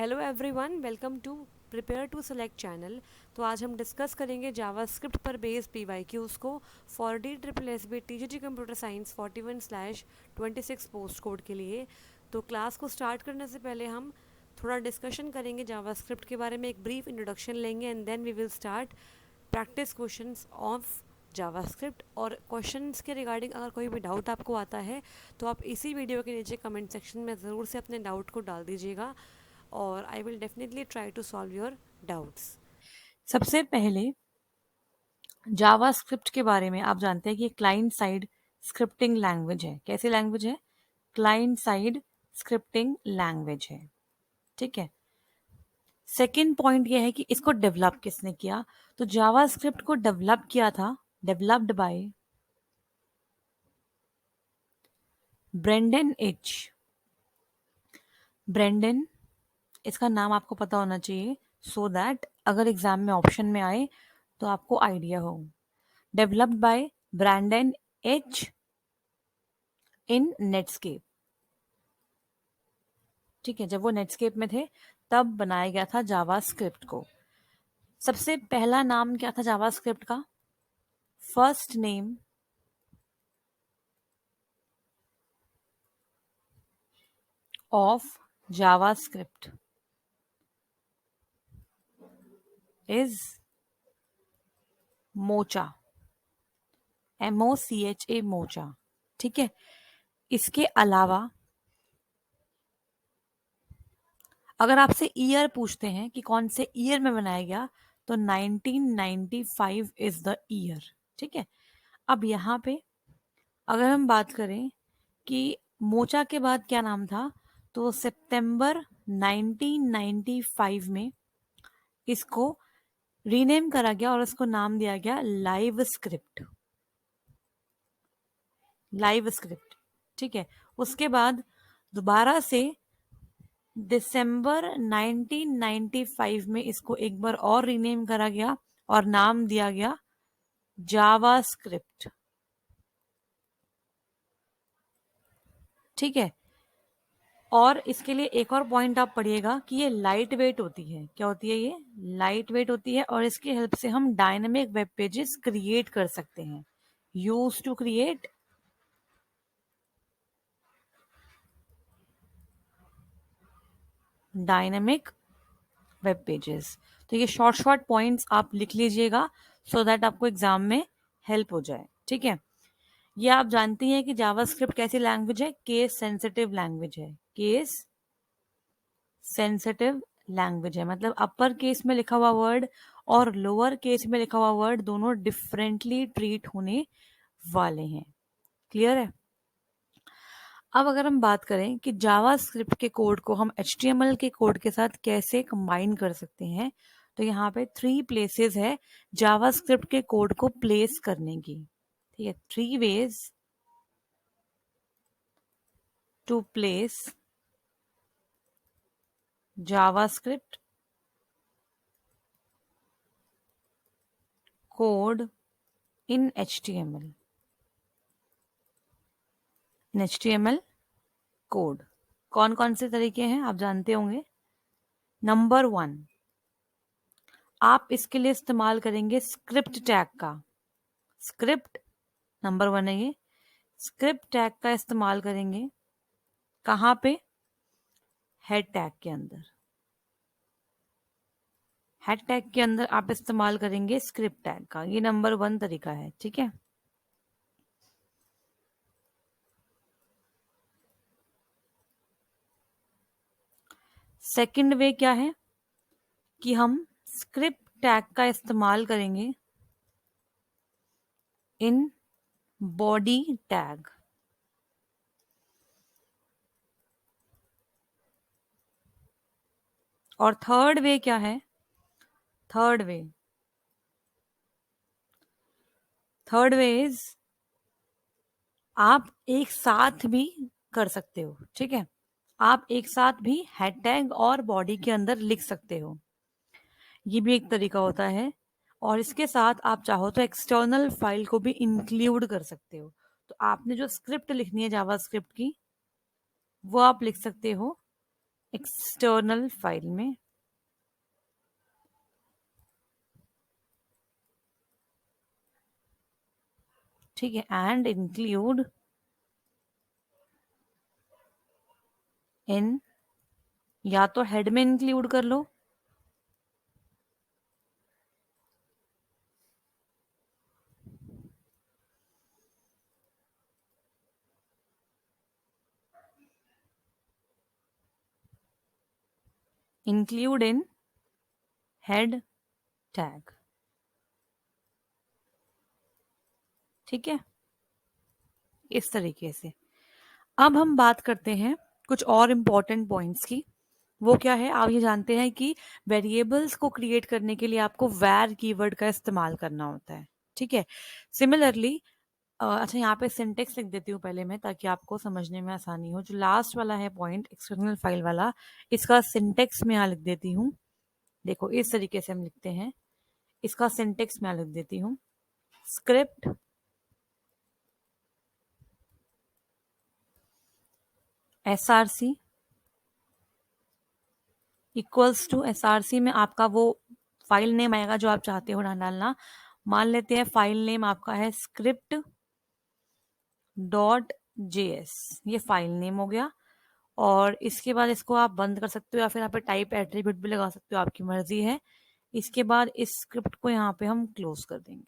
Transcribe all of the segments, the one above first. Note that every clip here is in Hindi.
Hello everyone, welcome to prepare to select channel. तो आज हम डिस्कस करेंगे जावास्क्रिप्ट पर बेस्ड पीवाईक्यूज को for D triple S B TGT computer science 41/26 post code के लिए। तो क्लास को स्टार्ट करने से पहले हम थोड़ा डिस्कशन करेंगे जावास्क्रिप्ट के बारे में, एक ब्रीफ इंट्रोडक्शन लेंगे and then we will start practice questions of JavaScript. और क्वेश्चंस के रिगार्डिंग अगर कोई भी डाउट आपको आता है तो आप इसी वीडियो के नीचे कमेंट सेक्शन में ज़रूर से अपने डाउट को डाल दीजिएगा और I will definitely try to solve your doubts. सबसे पहले जावास्क्रिप्ट के बारे में आप जानते हैं कि क्लाइंट साइड स्क्रिप्टिंग लैंग्वेज है। कैसी लैंग्वेज है? क्लाइंट साइड स्क्रिप्टिंग लैंग्वेज है। ठीक है। सेकेंड पॉइंट ये है कि इसको डेवलप किसने किया? तो जावास्क्रिप्ट को डेवलप किया था, developed by Brendan Eich. Brendan, इसका नाम आपको पता होना चाहिए सो दैट अगर एग्जाम में ऑप्शन में आए तो आपको आइडिया हो। Developed by Brendan Eich in Netscape. ठीक है, जब वो नेटस्केप में थे तब बनाया गया था जावास्क्रिप्ट को। सबसे पहला नाम क्या था जावास्क्रिप्ट का? First name of JavaScript is mocha, MOCHA, mocha. ठीक है। इसके अलावा अगर आपसे ईयर पूछते हैं कि कौन से ईयर में बनाया गया, तो 1995 इज द ईयर। ठीक है। अब यहाँ पे अगर हम बात करें कि मोचा के बाद क्या नाम था, तो सितंबर 1995 में इसको रीनेम करा गया और इसको नाम दिया गया लाइव स्क्रिप्ट। Live script. ठीक है। उसके बाद दोबारा से दिसंबर 1995 में इसको एक बार और रीनेम करा गया और नाम दिया गया जावास्क्रिप्ट। ठीक है। और इसके लिए एक और पॉइंट आप पढ़िएगा कि ये लाइट वेट होती है। क्या होती है? ये लाइट वेट होती है और इसकी हेल्प से हम डायनेमिक वेब पेजेस क्रिएट कर सकते हैं। Use to create dynamic web pages. तो ये शॉर्ट शॉर्ट पॉइंट्स आप लिख लीजिएगा सो दैट आपको एग्जाम में हेल्प हो जाए। ठीक है। ये आप जानती हैं कि जावास्क्रिप्ट कैसी लैंग्वेज है? केस सेंसिटिव लैंग्वेज है। केस सेंसिटिव लैंग्वेज है, मतलब अपर केस में लिखा हुआ वर्ड और लोअर केस में लिखा हुआ वर्ड दोनों डिफरेंटली ट्रीट होने वाले हैं। क्लियर है? अब अगर हम बात करें कि जावास्क्रिप्ट के कोड को हम HTML के कोड के साथ कैसे कंबाइन कर सकते हैं, तो यहाँ पे 3 प्लेसेस है जावास्क्रिप्ट के कोड को प्लेस करने की। ठीक है। 3 ways to place JavaScript code in HTML। In HTML code कौन कौन से तरीके हैं आप जानते होंगे। नंबर 1, आप इसके लिए इस्तेमाल करेंगे स्क्रिप्ट टैग का। स्क्रिप्ट नंबर 1 है ये। स्क्रिप्ट टैग का इस्तेमाल करेंगे कहाँ पे? हेड टैग के अंदर। हेड टैग के अंदर आप इस्तेमाल करेंगे स्क्रिप्ट टैग का। ये नंबर 1 तरीका है। ठीक है। सेकंड वे क्या है कि हम स्क्रिप्ट टैग का इस्तेमाल करेंगे इन बॉडी टैग। और थर्ड वे क्या है? थर्ड वे इज आप एक साथ भी कर सकते हो। ठीक है। आप एक साथ भी हेड टैग और बॉडी के अंदर लिख सकते हो। ये भी एक तरीका होता है। और इसके साथ आप चाहो तो एक्सटर्नल फाइल को भी इंक्लूड कर सकते हो। तो आपने जो स्क्रिप्ट लिखनी है जावास्क्रिप्ट की, वो आप लिख सकते हो एक्सटर्नल फाइल में, ठीक है, एंड इंक्लूड इन, या तो हेड में इंक्लूड कर लो, इंक्लूड इन हेड टैग, ठीक है, इस तरीके से। अब हम बात करते हैं कुछ और इम्पोर्टेंट पॉइंट्स की। वो क्या है, आप ये जानते हैं कि वेरिएबल्स को क्रिएट करने के लिए आपको वैर कीवर्ड का इस्तेमाल करना होता है, ठीक है। सिमिलरली अच्छा, यहाँ पे सिंटेक्स लिख देती हूँ पहले मैं, ताकि आपको समझने में आसानी हो। जो लास्ट वाला है पॉइंट, एक्सटर्नल फाइल वाला, इसका सिंटेक्स में यहाँ लिख देती हूँ। देखो इस तरीके से हम लिखते हैं, इसका सिंटेक्स में लिख देती हूँ। Script src equals to, src में आपका वो फाइल नेम आएगा जो आप चाहते हो डालना। मान लेते हैं फाइल नेम आपका है स्क्रिप्ट .js, ये फाइल नेम हो गया। और इसके बाद इसको आप बंद कर सकते हो, या फिर यहाँ पे टाइप एट्रीब्यूट भी लगा सकते हो, आपकी मर्जी है। इसके बाद इस स्क्रिप्ट को यहाँ पे हम क्लोज कर देंगे,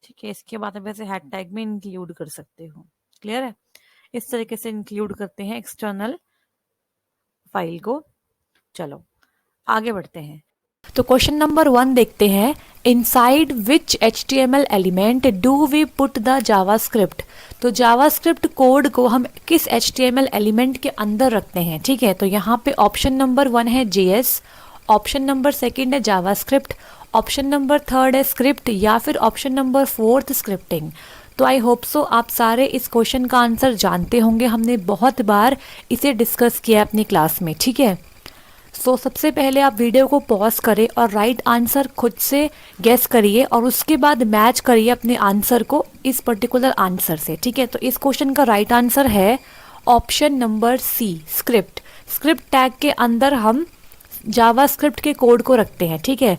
ठीक है। इसके बाद आप ऐसे हैड टैग में इंक्लूड कर सकते हो। क्लियर है? इस तरीके से इंक्लूड करते हैं एक्सटर्नल फाइल को। चलो आगे बढ़ते हैं। तो क्वेश्चन नंबर 1 देखते हैं, inside which HTML element do we put the JavaScript. तो जावास्क्रिप्ट कोड को हम किस HTML एलिमेंट के अंदर रखते हैं, ठीक है। तो यहाँ पे ऑप्शन नंबर 1 है JS, ऑप्शन नंबर 2 है जावास्क्रिप्ट, ऑप्शन नंबर 3 है स्क्रिप्ट, या फिर ऑप्शन नंबर 4 स्क्रिप्टिंग। तो आई होप सो आप सारे इस क्वेश्चन का आंसर जानते होंगे, हमने बहुत बार इसे डिस्कस किया अपनी क्लास में, ठीक है। सो सबसे पहले आप वीडियो को पॉज करें और राइट आंसर खुद से गेस करिए, और उसके बाद मैच करिए अपने आंसर को इस पर्टिकुलर आंसर से, ठीक है। तो इस क्वेश्चन का राइट आंसर है option number C, script. Script tag के अंदर हम जावास्क्रिप्ट के कोड को रखते हैं, ठीक है।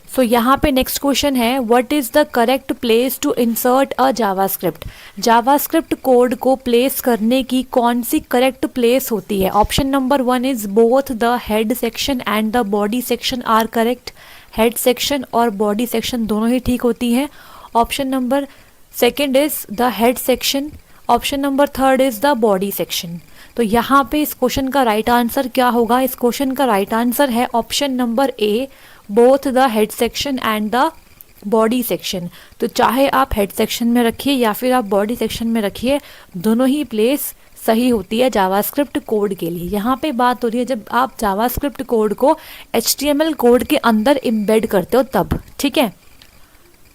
सो यहाँ पे नेक्स्ट क्वेश्चन है, what is the correct place to insert a JavaScript. JavaScript code को प्लेस करने की कौन सी करेक्ट प्लेस होती है। Option number 1 is both the head section and the body section are correct. Head section और बॉडी सेक्शन दोनों ही ठीक होती हैं। Option number 2 is the head section, option number 3 is the body section. तो यहाँ पे इस क्वेश्चन का राइट आंसर क्या होगा। इस क्वेश्चन का राइट आंसर है option number A, both the head section and the body section. तो चाहे आप हेड सेक्शन में रखिए या फिर आप बॉडी सेक्शन में रखिए, दोनों ही प्लेस सही होती है जावास्क्रिप्ट कोड के लिए। यहाँ पे बात हो रही है जब आप जावास्क्रिप्ट कोड को HTML कोड के अंदर इम्बेड करते हो तब, ठीक है।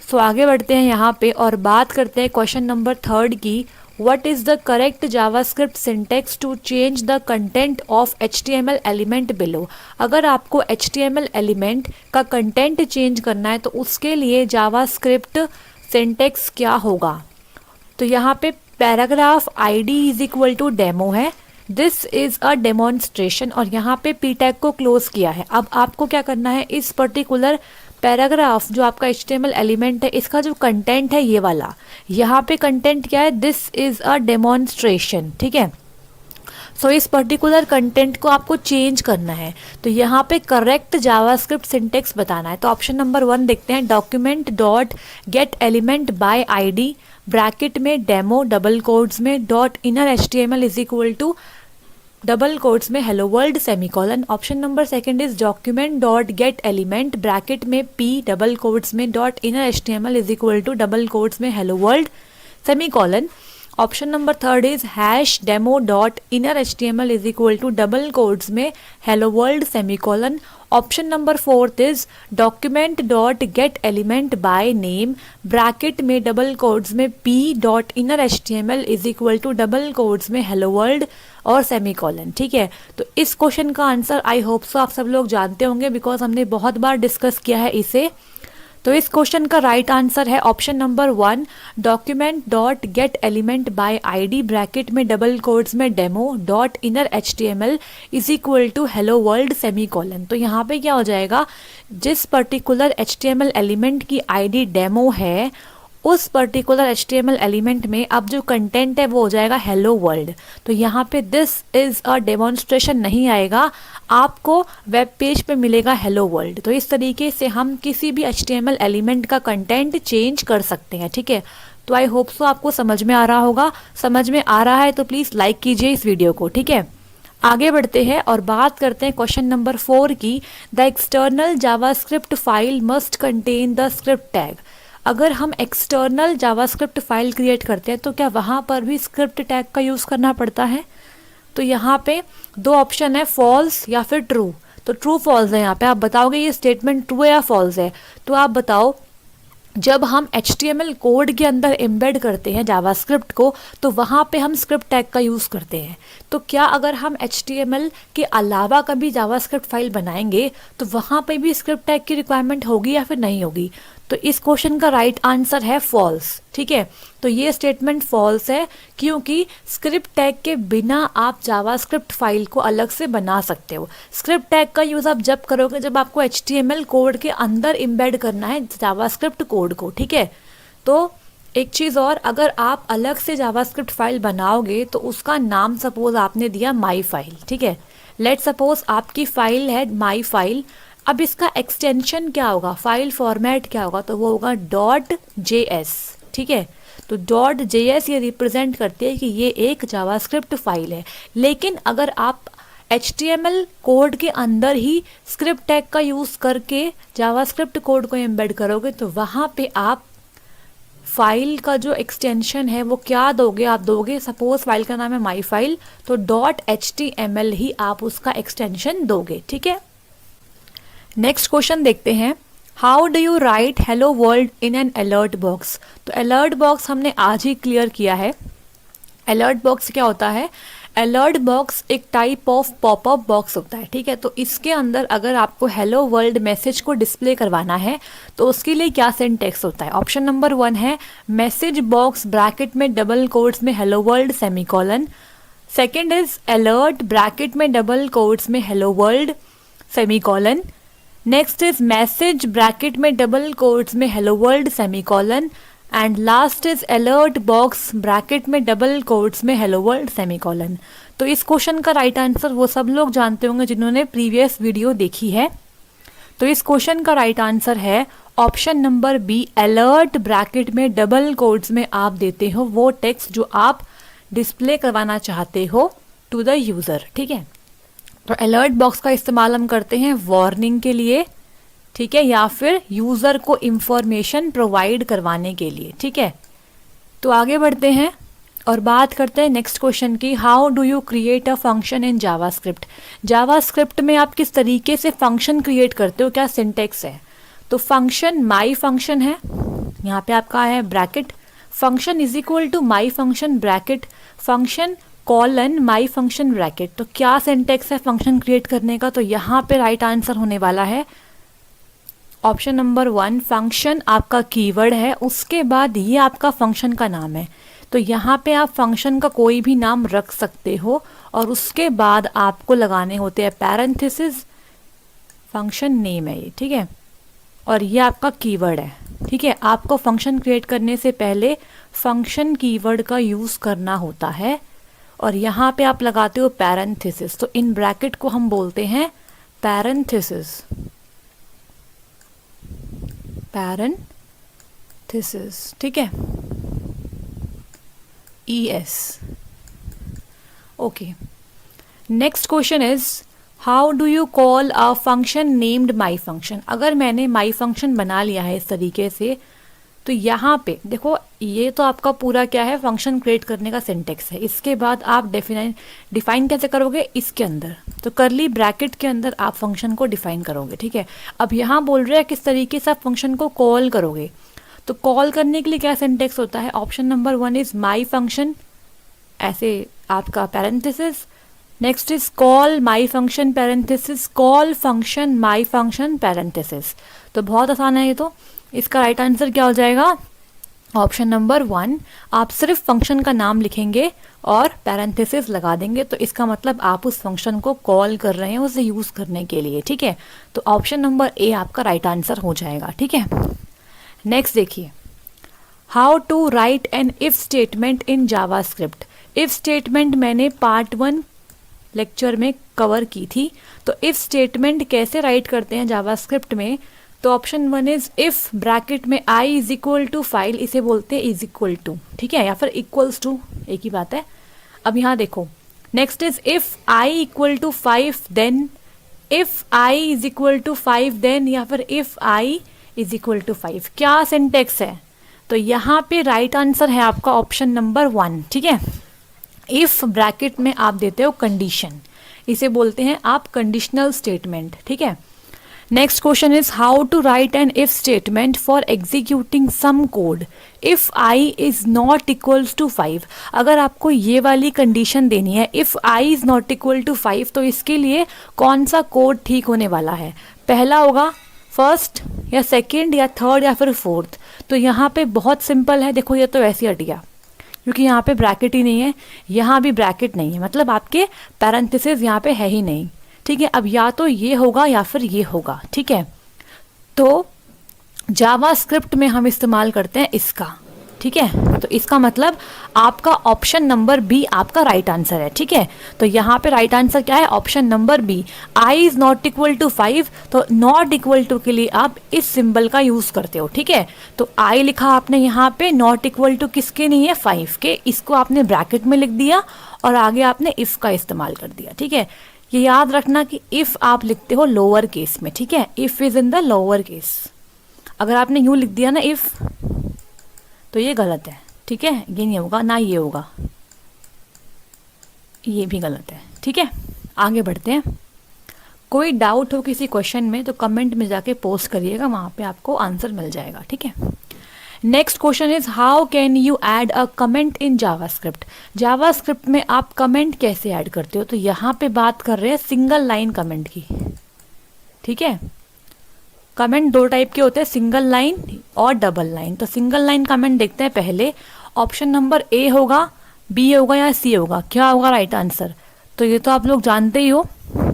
सो आगे बढ़ते हैं यहाँ पे और बात करते हैं क्वेश्चन नंबर 3 की, What is the correct JavaScript syntax to change the content of HTML element below। अगर आपको HTML element का content change करना है तो उसके लिए JavaScript syntax क्या होगा। तो यहाँ पे paragraph ID is equal to demo है, दिस इज अ डेमोन्स्ट्रेशन, और यहाँ पे p टैग को क्लोज किया है। अब आपको क्या करना है, इस पर्टिकुलर पैराग्राफ जो आपका HTML एलिमेंट है, इसका जो कंटेंट है ये वाला, यहाँ पे कंटेंट क्या है, दिस इज अ डेमोन्स्ट्रेशन, ठीक है। सो इस पर्टिकुलर कंटेंट को आपको चेंज करना है, तो यहाँ पे करेक्ट जावास्क्रिप्ट सिंटेक्स बताना है। तो ऑप्शन नंबर 1 देखते हैं, document dot get element by ID bracket में डेमो डबल कोड्स में dot inner HTML is equal to double quotes में hello world semicolon. Option number 2 is document dot get element bracket में p डबल कोट्स में dot inner HTML is equal to double quotes में hello world semicolon. Option number 3 is hash demo dot inner HTML is equal to double quotes में hello world semicolon. Option number 4 is document dot get element by name bracket में डबल कोट्स में p dot inner HTML is equal to double quotes में हेलो वर्ल्ड और सेमीकोलन, ठीक है। तो इस क्वेश्चन का आंसर आई होप सो आप सब लोग जानते होंगे, बिकॉज हमने बहुत बार डिस्कस किया है इसे। तो इस क्वेश्चन का राइट आंसर है option number 1, document dot get element by ID bracket में डबल कोट्स में demo dot inner HTML is equal to hello world semicolon. तो यहाँ पे क्या हो जाएगा, जिस पर्टिकुलर HTML एलिमेंट की आईडी डेमो है उस पर्टिकुलर HTML एलिमेंट में अब जो कंटेंट है वो हो जाएगा हेलो वर्ल्ड। तो यहाँ पे दिस इज़ अ डेमोन्स्ट्रेशन नहीं आएगा, आपको वेब पेज पे मिलेगा हेलो वर्ल्ड। तो इस तरीके से हम किसी भी HTML एलिमेंट का कंटेंट चेंज कर सकते हैं, ठीक है। तो आई होप सो आपको समझ में आ रहा होगा। समझ में आ रहा है तो प्लीज़ लाइक कीजिए इस वीडियो को, ठीक है। आगे बढ़ते हैं और बात करते हैं क्वेश्चन नंबर 4 की। The external JavaScript file must contain the script tag. अगर हम एक्सटर्नल जावास्क्रिप्ट फाइल क्रिएट करते हैं तो क्या वहाँ पर भी स्क्रिप्ट टैग का यूज़ करना पड़ता है? तो यहाँ पे दो ऑप्शन है, फॉल्स या फिर ट्रू। तो ट्रू फॉल्स है, यहाँ पे आप बताओगे ये स्टेटमेंट ट्रू है या फॉल्स है। तो आप बताओ, जब हम HTML कोड के अंदर एम्बेड करते हैं जावास्क्रिप्ट को तो वहाँ पे हम स्क्रिप्ट टैग का यूज़ करते हैं। तो क्या अगर हम HTML के अलावा कभी जावास्क्रिप्ट फाइल बनाएंगे तो वहाँ पे भी स्क्रिप्ट टैग की रिक्वायरमेंट होगी या फिर नहीं होगी? तो इस क्वेश्चन का राइट आंसर है फॉल्स, ठीक है। तो ये स्टेटमेंट फॉल्स है क्योंकि स्क्रिप्ट टैग के बिना आप जावास्क्रिप्ट फाइल को अलग से बना सकते हो। स्क्रिप्ट टैग का यूज़ आप जब करोगे जब आपको HTML कोड के अंदर एम्बेड करना है जावास्क्रिप्ट कोड को, ठीक है। तो एक चीज़ और, अगर आप अलग से जावास्क्रिप्ट फाइल बनाओगे तो उसका नाम सपोज आपने दिया माई फाइल, ठीक है। लेट सपोज आपकी फाइल है माई फाइल। अब इसका एक्सटेंशन क्या होगा, फाइल फॉर्मेट क्या होगा, तो वो होगा .js, ठीक है। तो .js ये रिप्रेजेंट करती है कि ये एक जावास्क्रिप्ट फाइल है। लेकिन अगर आप HTML कोड के अंदर ही स्क्रिप्ट टैग का यूज़ करके जावास्क्रिप्ट कोड को एम्बेड करोगे तो वहाँ पे आप फाइल का जो एक्सटेंशन है वो क्या दोगे, आप दोगे, सपोज फाइल का नाम है माई फाइल, तो .html ही आप उसका एक्सटेंशन दोगे, ठीक है। नेक्स्ट क्वेश्चन देखते हैं। How do you right hello world in an alert box. तो अलर्ट बॉक्स हमने आज ही क्लियर किया है। अलर्ट बॉक्स क्या होता है, अलर्ट बॉक्स एक टाइप ऑफ पॉपअप बॉक्स होता है, ठीक है। तो इसके अंदर अगर आपको हेलो वर्ल्ड मैसेज को डिस्प्ले करवाना है तो उसके लिए क्या सिंटेक्स होता है। ऑप्शन नंबर 1 है मैसेज बॉक्स ब्रैकेट में डबल कोट्स में hello world semicolon. Second is alert bracket में डबल कोट्स में hello world semicolon. Next is message bracket में डबल कोट्स में hello world semicolon. And last is alert box bracket में डबल कोट्स में हेलो वर्ल्ड सेमीकोलन। तो इस क्वेश्चन का राइट आंसर वो सब लोग जानते होंगे जिन्होंने प्रीवियस वीडियो देखी है। तो इस क्वेश्चन का राइट आंसर है option number B, alert bracket में डबल कोट्स में आप देते हो वो टेक्स्ट जो आप डिस्प्ले करवाना चाहते हो टू द यूज़र, ठीक है। तो अलर्ट बॉक्स का इस्तेमाल हम करते हैं वार्निंग के लिए, ठीक है, या फिर यूज़र को इंफॉर्मेशन प्रोवाइड करवाने के लिए, ठीक है। तो आगे बढ़ते हैं और बात करते हैं नेक्स्ट क्वेश्चन की। How do you create a function in JavaScript. JavaScript में आप किस तरीके से फंक्शन क्रिएट करते हो, क्या सिंटेक्स है। तो फंक्शन माई फंक्शन है, यहाँ पे आपका है bracket, function is equal to my function bracket, function colon my function bracket. तो क्या सिंटेक्स है फंक्शन क्रिएट करने का, तो यहाँ पे राइट आंसर होने वाला है ऑप्शन नंबर 1, फंक्शन आपका कीवर्ड है, उसके बाद ये आपका फंक्शन का नाम है। तो यहाँ पे आप फंक्शन का कोई भी नाम रख सकते हो और उसके बाद आपको लगाने होते हैं पैरेंथेसिस, फंक्शन नेम है ये, ठीक है, और ये आपका कीवर्ड है, ठीक है। आपको फंक्शन क्रिएट करने से पहले फंक्शन कीवर्ड का यूज़ करना होता है और यहाँ पे आप लगाते हो पैरेंथेसिस। तो इन ब्रैकेट को हम बोलते हैं पैरेंथेसिस, पैरेंथेसिस, ठीक है, ES। Okay, next question is how do you call a function named my function. अगर मैंने माई फंक्शन बना लिया है इस तरीके से तो यहाँ पे देखो, ये तो आपका पूरा क्या है, फंक्शन क्रिएट करने का सिंटेक्स है। इसके बाद आप डिफाइन कैसे करोगे, इसके अंदर, तो करली ब्रैकेट के अंदर आप फंक्शन को डिफाइन करोगे, ठीक है। अब यहाँ बोल रहे हैं किस तरीके से आप फंक्शन को कॉल करोगे। तो कॉल करने के लिए क्या सिंटेक्स होता है, option number 1 is my function, ऐसे आपका parenthesis, next is call my function parenthesis, call function my function parenthesis. तो बहुत आसान है ये तो। इसका राइट आंसर क्या हो जाएगा? Option number 1। आप सिर्फ फंक्शन का नाम लिखेंगे और पैरेंथेसिस लगा देंगे, तो इसका मतलब आप उस फंक्शन को कॉल कर रहे हैं उसे यूज करने के लिए, ठीक है। तो ऑप्शन नंबर ए आपका राइट आंसर हो जाएगा, ठीक है। नेक्स्ट देखिए, how to write an if statement in JavaScript. If statement मैंने पार्ट 1 लेक्चर में कवर की थी। तो इफ स्टेटमेंट कैसे राइट करते हैं जावास्क्रिप्ट में, तो ऑप्शन 1 इज इफ ब्रैकेट में आई इज इक्वल टू फाइल, इसे बोलते हैं इज इक्वल टू, ठीक है, या फिर इक्वल्स टू, एक ही बात है। अब यहाँ देखो, next is if I equal to 5 then, if I is equal to 5 then, या फिर if I is equal to 5। क्या सिंटेक्स है? तो यहाँ पे राइट आंसर है आपका ऑप्शन नंबर 1, ठीक है। इफ ब्रैकेट में आप देते हो कंडीशन, इसे बोलते हैं आप कंडीशनल स्टेटमेंट, ठीक है। Next question is how to write an if statement for executing some code if I is not equals to 5। अगर आपको ये वाली कंडीशन देनी है if I is not equal to 5, तो इसके लिए कौन सा कोड ठीक होने वाला है? पहला होगा, फर्स्ट या सेकेंड या थर्ड या फिर फोर्थ? तो यहाँ पे बहुत सिंपल है, देखो ये तो ऐसे हट गया क्योंकि यहाँ पे ब्रैकेट ही नहीं है, यहाँ भी ब्रैकेट नहीं है, मतलब आपके पैरेंथेसिस यहाँ पे है ही नहीं, ठीक है। अब या तो ये होगा या फिर ये होगा, ठीक है। तो जावास्क्रिप्ट में हम इस्तेमाल करते हैं इसका, ठीक है। तो इसका मतलब आपका ऑप्शन नंबर बी आपका राइट आंसर है, ठीक है। तो यहाँ पे राइट आंसर क्या है? Option number B, I is not equal to 5। तो नॉट इक्वल टू के लिए आप इस सिंबल का यूज करते हो, ठीक है। तो आई लिखा आपने यहाँ पे, नॉट इक्वल टू किसके नहीं है? 5 के, इसको आपने ब्रैकेट में लिख दिया और आगे आपने इफ का इस्तेमाल कर दिया, ठीक है। ये याद रखना कि इफ आप लिखते हो लोअर केस में, ठीक है, if is in the lower case. अगर आपने यूं लिख दिया ना इफ, तो ये गलत है, ठीक है, ये नहीं होगा, ना ये होगा, ये भी गलत है, ठीक है। आगे बढ़ते हैं। कोई डाउट हो किसी क्वेश्चन में तो कमेंट में जाके पोस्ट करिएगा, वहां पे आपको आंसर मिल जाएगा, ठीक है। Next question is how can you add a comment in JavaScript. JavaScript में आप कमेंट कैसे ऐड करते हो? तो यहाँ पे बात कर रहे हैं सिंगल लाइन कमेंट की, ठीक है। कमेंट दो टाइप के होते हैं, सिंगल लाइन और डबल लाइन। तो सिंगल लाइन कमेंट देखते हैं पहले। ऑप्शन नंबर ए होगा, बी होगा या सी होगा? क्या होगा राइट आंसर? तो ये तो आप लोग जानते ही हो,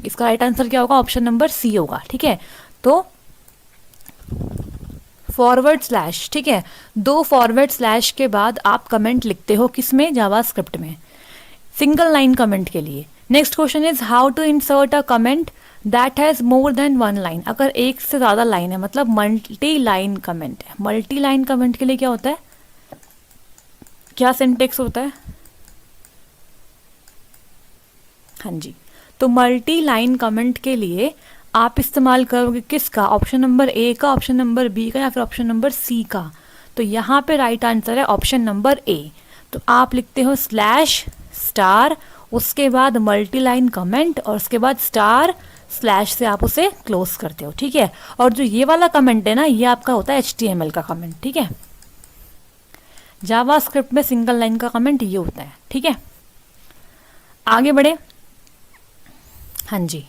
इसका राइट आंसर क्या होगा? ऑप्शन नंबर सी होगा, ठीक है। तो फॉरवर्ड स्लैश, ठीक है, 2 फॉरवर्ड स्लैश के बाद आप कमेंट लिखते हो, किसमें? जावास्क्रिप्ट में, सिंगल लाइन कमेंट के लिए। Next question is how to insert a comment that has more than 1 line. अगर एक से ज्यादा लाइन है, मतलब मल्टी लाइन कमेंट है। मल्टी लाइन कमेंट के लिए क्या होता है? क्या सिंटेक्स होता है? हाँ जी, तो मल्टी लाइन कमेंट के लिए आप इस्तेमाल करोगे किसका? ऑप्शन नंबर ए का, ऑप्शन नंबर बी का, या फिर ऑप्शन नंबर सी का? तो यहाँ पे राइट आंसर है ऑप्शन नंबर ए। तो आप लिखते हो स्लैश स्टार, उसके बाद मल्टी लाइन कमेंट और उसके बाद स्टार स्लैश से आप उसे क्लोज करते हो, ठीक है। और जो ये वाला कमेंट है ना, ये आपका होता है HTML का कमेंट, ठीक है। जावास्क्रिप्ट में सिंगल लाइन का कमेंट ये होता है, ठीक है। आगे बढ़े। हाँ जी,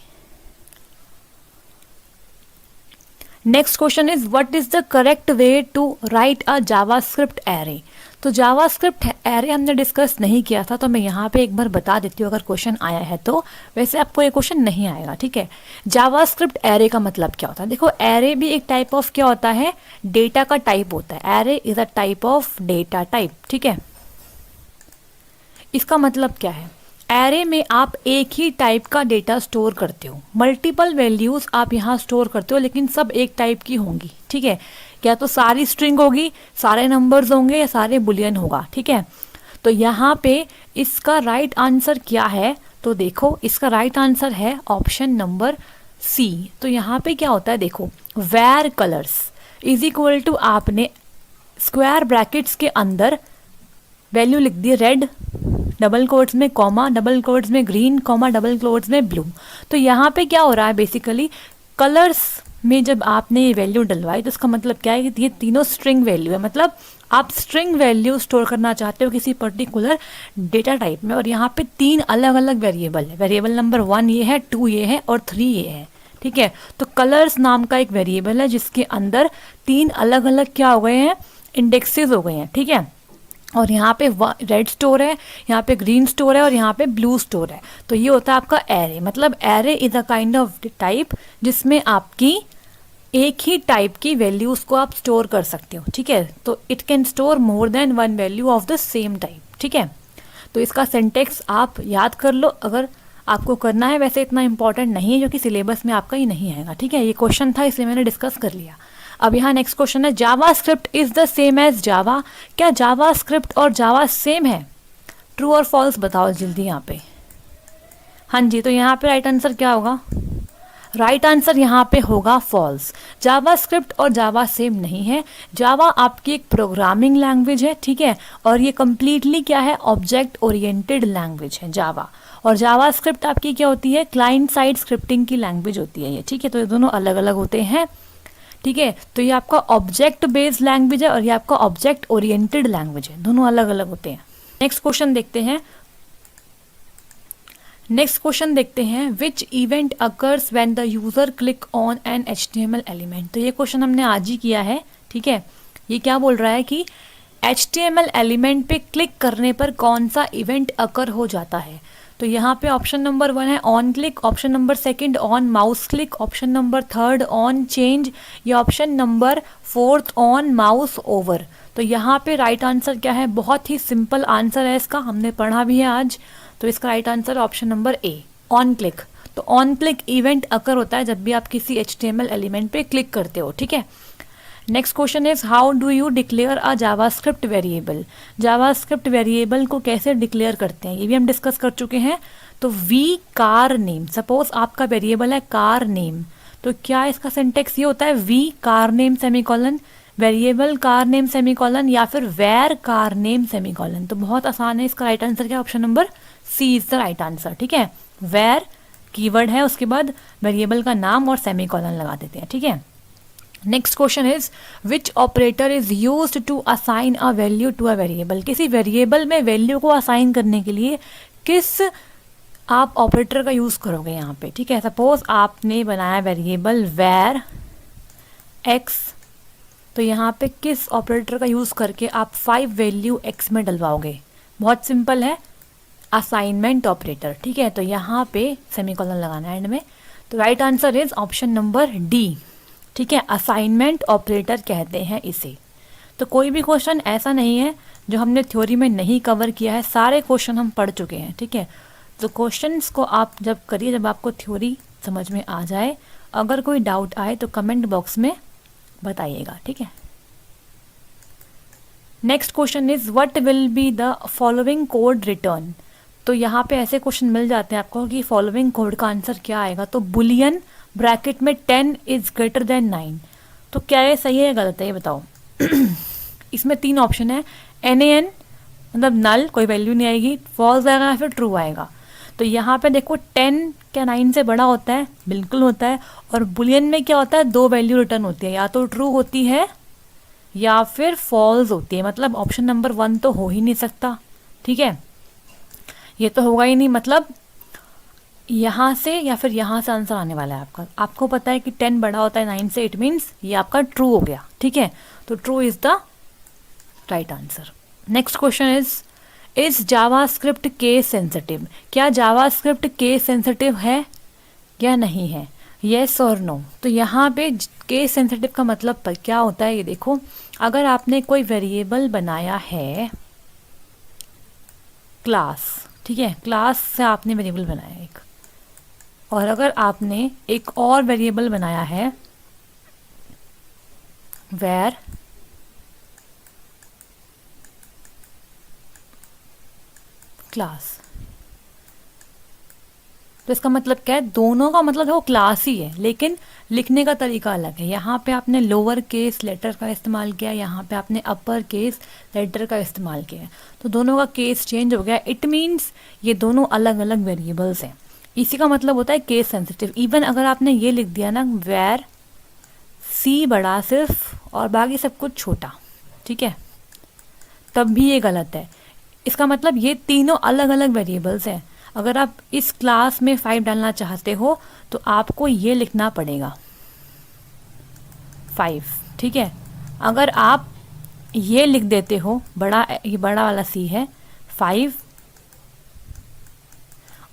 next question is what is the correct way to write a JavaScript array. तो जावास्क्रिप्ट एरे हमने डिस्कस नहीं किया था, तो मैं यहाँ पे एक बार बता देती हूँ अगर क्वेश्चन आया है तो। वैसे आपको ये क्वेश्चन नहीं आएगा, ठीक है। जावास्क्रिप्ट एरे का मतलब क्या होता है? देखो, एरे भी एक टाइप ऑफ क्या होता है? डेटा का टाइप होता है। Array is a type of data type, ठीक है। इसका मतलब क्या है? एरे में आप एक ही टाइप का डेटा स्टोर करते हो, मल्टीपल वैल्यूज आप यहाँ स्टोर करते हो, लेकिन सब एक टाइप की होंगी, ठीक है। या तो सारी स्ट्रिंग होगी, सारे नंबर्स होंगे, या सारे बुलियन होगा, ठीक है। तो यहाँ पे इसका राइट आंसर क्या है? तो देखो, इसका राइट आंसर है ऑप्शन नंबर सी। तो यहाँ पे क्या होता है? देखो, var colours is equal to, आपने स्क्वायर ब्रैकेट्स के अंदर वैल्यू लिख दी रेड, डबल कोट्स में कॉमा, डबल कोट्स में ग्रीन, कॉमा, डबल कोट्स में ब्लू। तो यहाँ पे क्या हो रहा है? बेसिकली कलर्स में जब आपने ये वैल्यू डलवाई, तो इसका मतलब क्या है कि ये तीनों स्ट्रिंग वैल्यू है। मतलब आप स्ट्रिंग वैल्यू स्टोर करना चाहते हो किसी पर्टिकुलर डेटा टाइप में, और यहाँ पे 3 अलग अलग वेरिएबल है। वेरिएबल नंबर 1 ये है, 2 ये है और 3 ये है, ठीक है। तो कलर्स नाम का एक वेरिएबल है जिसके अंदर 3 अलग अलग क्या हो गए हैं, इंडेक्सेस हो गए हैं, ठीक है। और यहाँ पे रेड स्टोर है, यहाँ पे ग्रीन स्टोर है और यहाँ पे ब्लू स्टोर है। तो ये होता है आपका एरे। मतलब array is a kind of type जिसमें आपकी एक ही टाइप की वैल्यूज को आप स्टोर कर सकते हो, ठीक है। तो it can store more than one value of the same type, ठीक है। तो इसका सिंटेक्स आप याद कर लो अगर आपको करना है, वैसे इतना इंपॉर्टेंट नहीं है क्योंकि सिलेबस में आपका ही नहीं आएगा, ठीक है। ये क्वेश्चन था इसलिए मैंने डिस्कस कर लिया। अब यहाँ नेक्स्ट क्वेश्चन है, JavaScript is the same as Java. क्या जावा स्क्रिप्ट और जावा सेम है? ट्रू और फॉल्स बताओ जल्दी यहाँ पे। हाँ जी, तो यहाँ पे राइट आंसर क्या होगा? राइट आंसर यहाँ पे होगा फॉल्स। जावा स्क्रिप्ट और जावा सेम नहीं है। जावा आपकी एक प्रोग्रामिंग लैंग्वेज है, ठीक है, और ये कम्प्लीटली क्या है, ऑब्जेक्ट ओरिएंटेड लैंग्वेज है जावा। और जावा स्क्रिप्ट आपकी क्या होती है, क्लाइंट साइड स्क्रिप्टिंग की लैंग्वेज होती है ये, ठीक है। तो ये दोनों अलग अलग होते हैं, ठीक है। तो ये आपका ऑब्जेक्ट बेस्ड लैंग्वेज है और ये आपका ऑब्जेक्ट ओरिएंटेड लैंग्वेज है, दोनों अलग अलग होते हैं। नेक्स्ट क्वेश्चन देखते हैं which event occurs when the user click on an HTML element. तो ये क्वेश्चन हमने आज ही किया है, ठीक है। ये क्या बोल रहा है कि HTML एलिमेंट पे क्लिक करने पर कौन सा इवेंट अकर हो जाता है। तो यहाँ पे ऑप्शन नंबर 1 है on click, option number 2 on mouse click, option number 3 on change, या option number 4 on mouse over. तो यहाँ पे राइट आंसर क्या है, बहुत ही सिंपल आंसर है इसका, हमने पढ़ा भी है आज। तो इसका right answer option number A, on click. तो ऑन क्लिक इवेंट अकर होता है जब भी आप किसी HTML एलिमेंट पे क्लिक करते हो, ठीक है। Next question is how do you declare a JavaScript variable. JavaScript variable को कैसे डिक्लेयर करते हैं ये भी हम डिस्कस कर चुके हैं। तो वी कार नेम, सपोज आपका वेरिएबल है कार नेम, तो क्या इसका सिंटेक्स ये होता है var car name semicolon, variable car name semicolon, या फिर वेर कार नेम सेमीकोलन। तो बहुत आसान है, इसका राइट आंसर क्या, option number C is the right answer, ठीक है। वेर कीवर्ड है, उसके बाद वेरिएबल का नाम और सेमीकोलन लगा देते हैं, ठीक है। Next question is which operator is used to assign a value to a variable. किसी वेरिएबल में वैल्यू को असाइन करने के लिए किस आप ऑपरेटर का यूज करोगे यहाँ पे, ठीक है। सपोज आपने बनाया वेरिएबल वेर एक्स, तो यहाँ पे किस ऑपरेटर का यूज करके आप 5 वैल्यू एक्स में डलवाओगे। बहुत सिंपल है, असाइनमेंट ऑपरेटर, ठीक है। तो यहाँ पे सेमीकोलन लगाना है एंड में। तो right answer is option number D, ठीक है। असाइनमेंट ऑपरेटर कहते हैं इसे। तो कोई भी क्वेश्चन ऐसा नहीं है जो हमने थ्योरी में नहीं कवर किया है, सारे क्वेश्चन हम पढ़ चुके हैं, ठीक है। तो क्वेश्चंस को आप जब करिए जब आपको थ्योरी समझ में आ जाए। अगर कोई डाउट आए तो कमेंट बॉक्स में बताइएगा, ठीक है। Next question is what will be the following code return. तो यहाँ पे ऐसे क्वेश्चन मिल जाते हैं आपको कि फॉलोइंग कोड का आंसर क्या आएगा। तो बुलियन ब्रैकेट में 10 इज ग्रेटर देन 9। तो क्या ये सही है या गलत है ये बताओ। इसमें 3 ऑप्शन है, NaN मतलब नल, कोई वैल्यू नहीं आएगी, फॉल्स आएगा या फिर ट्रू आएगा। तो यहाँ पे देखो 10 क्या 9 से बड़ा होता है, बिल्कुल होता है। और बुलियन में क्या होता है, 2 वैल्यू रिटर्न होती है, या तो ट्रू होती है या फिर फॉल्स होती है। मतलब ऑप्शन नंबर 1 तो हो ही नहीं सकता, ठीक है, ये तो होगा ही नहीं। मतलब यहाँ से या फिर यहाँ से आंसर आने वाला है आपका। आपको पता है कि 10 बड़ा होता है 9 से, इट मीन्स ये आपका ट्रू हो गया, ठीक है। तो true is the right answer. Next question is JavaScript case sensitive. क्या जावास्क्रिप्ट केस सेंसिटिव है या नहीं है, येस और नो। तो यहाँ पे केस सेंसिटिव का मतलब क्या होता है ये देखो। अगर आपने कोई वेरिएबल बनाया है क्लास, ठीक है, क्लास से आपने वेरिएबल बनाया एक, और अगर आपने एक और वेरिएबल बनाया है वेर क्लास, तो इसका मतलब क्या है, दोनों का मतलब वो क्लास ही है लेकिन लिखने का तरीका अलग है। यहाँ पे आपने लोअर केस लेटर का इस्तेमाल किया, यहाँ पे आपने अपर केस लेटर का इस्तेमाल किया, तो दोनों का केस चेंज हो गया। इट मीन्स ये दोनों अलग अलग वेरिएबल्स हैं। इसी का मतलब होता है केस सेंसिटिव। इवन अगर आपने ये लिख दिया ना वेर सी बड़ा सिर्फ और बाकी सब कुछ छोटा, ठीक है, तब भी ये गलत है। इसका मतलब ये तीनों अलग अलग वेरिएबल्स हैं। अगर आप इस क्लास में 5 डालना चाहते हो तो आपको ये लिखना पड़ेगा 5, ठीक है। अगर आप ये लिख देते हो, ये बड़ा वाला सी है 5,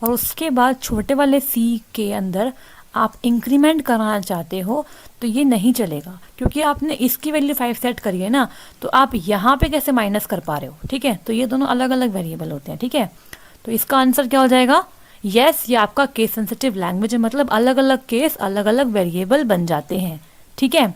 और उसके बाद छोटे वाले सी के अंदर आप इंक्रीमेंट कराना चाहते हो तो ये नहीं चलेगा, क्योंकि आपने इसकी वैल्यू 5 सेट करी है ना, तो आप यहाँ पे कैसे माइनस कर पा रहे हो, ठीक है। तो ये दोनों अलग अलग वेरिएबल होते हैं, ठीक है। तो इसका आंसर क्या हो जाएगा, यस, ये आपका केस सेंसिटिव लैंग्वेज है, मतलब अलग अलग केस अलग अलग वेरिएबल बन जाते हैं, ठीक है।